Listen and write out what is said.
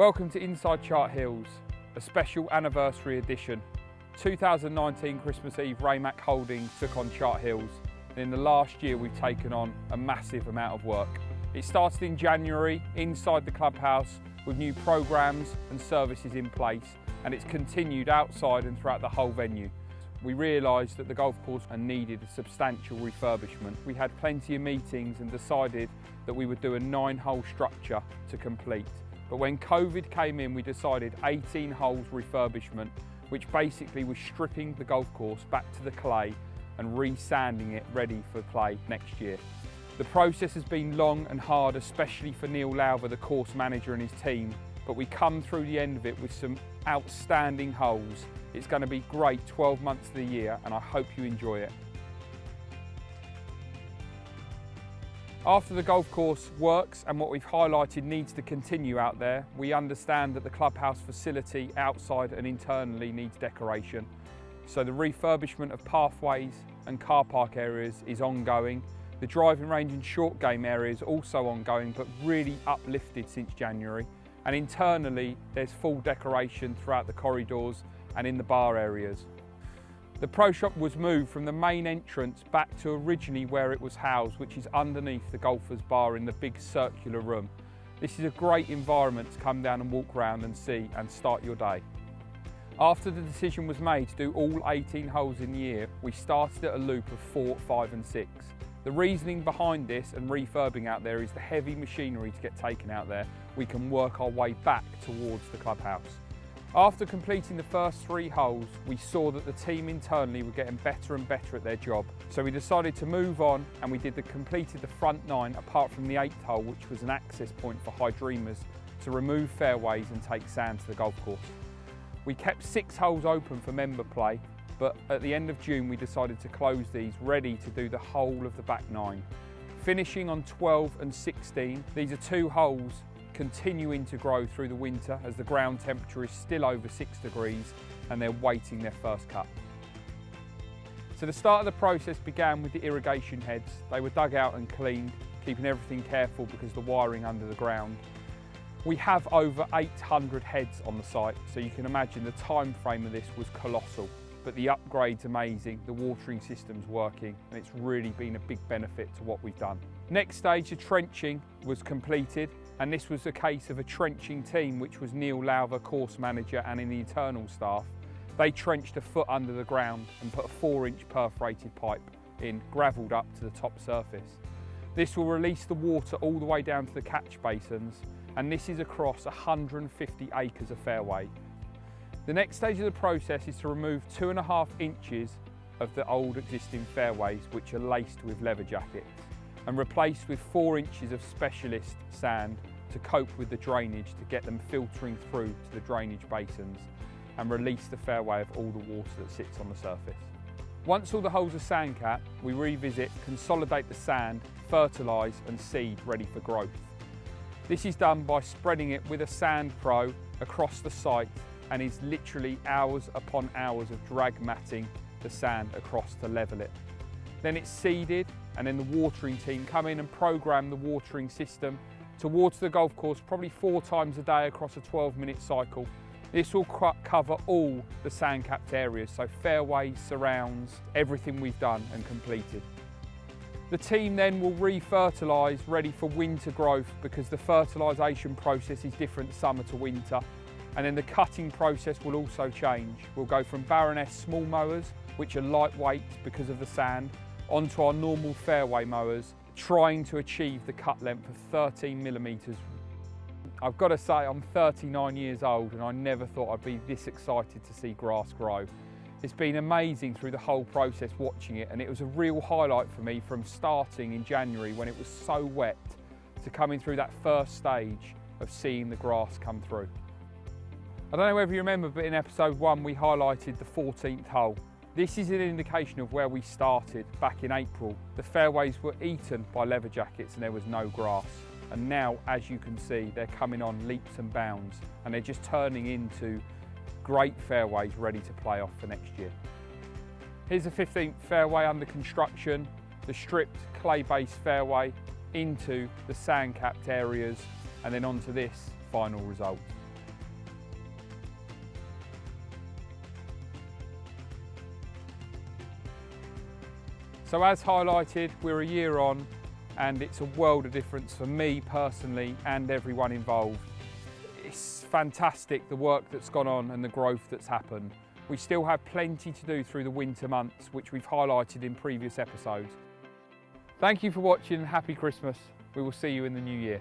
Welcome to Inside Chart Hills, a special anniversary edition. 2019 Christmas Eve, Raymac Holdings took on Chart Hills, and in the last year we've taken on a massive amount of work. It started in January inside the clubhouse with new programmes and services in place, and it's continued outside and throughout the whole venue. We realised that the golf course needed a substantial refurbishment. We had plenty of meetings and decided that we would do a 9-hole structure to complete. But when COVID came in, we decided 18 holes refurbishment, which basically was stripping the golf course back to the clay and re-sanding it ready for play next year. The process has been long and hard, especially for Neil Lowther, the course manager, and his team, but we come through the end of it with some outstanding holes. It's going to be great 12 months of the year, and I hope you enjoy it. After the golf course works and what we've highlighted needs to continue out there, we understand that the clubhouse facility outside and internally needs decoration. So the refurbishment of pathways and car park areas is ongoing. The driving range and short game area is also ongoing, but really uplifted since January. And internally, there's full decoration throughout the corridors and in the bar areas. The Pro Shop was moved from the main entrance back to originally where it was housed, which is underneath the golfers' bar in the big circular room. This is a great environment to come down and walk around and see and start your day. After the decision was made to do all 18 holes in the year, we started at a loop of 4, 5 and 6. The reasoning behind this and refurbing out there is the heavy machinery to get taken out there. We can work our way back towards the clubhouse. After completing the first 3 holes, we saw that the team internally were getting better and better at their job. So we decided to move on, and we completed the front 9 apart from the 8th hole, which was an access point for high dreamers to remove fairways and take sand to the golf course. We kept 6 holes open for member play, but at the end of June we decided to close these, ready to do the whole of the back 9. Finishing on 12 and 16, these are 2 holes continuing to grow through the winter as the ground temperature is still over 6 degrees and they're waiting their first cut. So the start of the process began with the irrigation heads. They were dug out and cleaned, keeping everything careful because the wiring under the ground. We have over 800 heads on the site, so you can imagine the time frame of this was colossal. But the upgrade's amazing, the watering system's working, and it's really been a big benefit to what we've done. Next stage of trenching was completed, and this was a case of a trenching team, which was Neil Lowther, course manager, and in the internal staff. They trenched a foot under the ground and put a 4-inch perforated pipe in, gravelled up to the top surface. This will release the water all the way down to the catch basins, and this is across 150 acres of fairway. The next stage of the process is to remove 2.5 inches of the old existing fairways, which are laced with leather jackets, and replaced with 4 inches of specialist sand to cope with the drainage to get them filtering through to the drainage basins and release the fairway of all the water that sits on the surface. Once all the holes are sand capped, we revisit, consolidate the sand, fertilise and seed ready for growth. This is done by spreading it with a sand pro across the site, and is literally hours upon hours of drag matting the sand across to level it. Then it's seeded, and then the watering team come in and program the watering system towards the golf course probably 4 times a day across a 12-minute cycle. This will cover all the sand-capped areas, so fairways, surrounds, everything we've done and completed. The team then will re-fertilise, ready for winter growth, because the fertilisation process is different summer to winter. And then the cutting process will also change. We'll go from Baroness small mowers, which are lightweight because of the sand, onto our normal fairway mowers, trying to achieve the cut length of 13 millimetres. I've got to say, I'm 39 years old and I never thought I'd be this excited to see grass grow. It's been amazing through the whole process watching it, and it was a real highlight for me from starting in January when it was so wet to coming through that first stage of seeing the grass come through. I don't know whether you remember, but in episode 1 we highlighted the 14th hole. This is an indication of where we started back in April. The fairways were eaten by leather jackets and there was no grass. And now, as you can see, they're coming on leaps and bounds, and they're just turning into great fairways ready to play off for next year. Here's the 15th fairway under construction, the stripped clay-based fairway into the sand-capped areas, and then onto this final result. So as highlighted, we're a year on and it's a world of difference for me personally and everyone involved. It's fantastic the work that's gone on and the growth that's happened. We still have plenty to do through the winter months, which we've highlighted in previous episodes. Thank you for watching and happy Christmas. We will see you in the new year.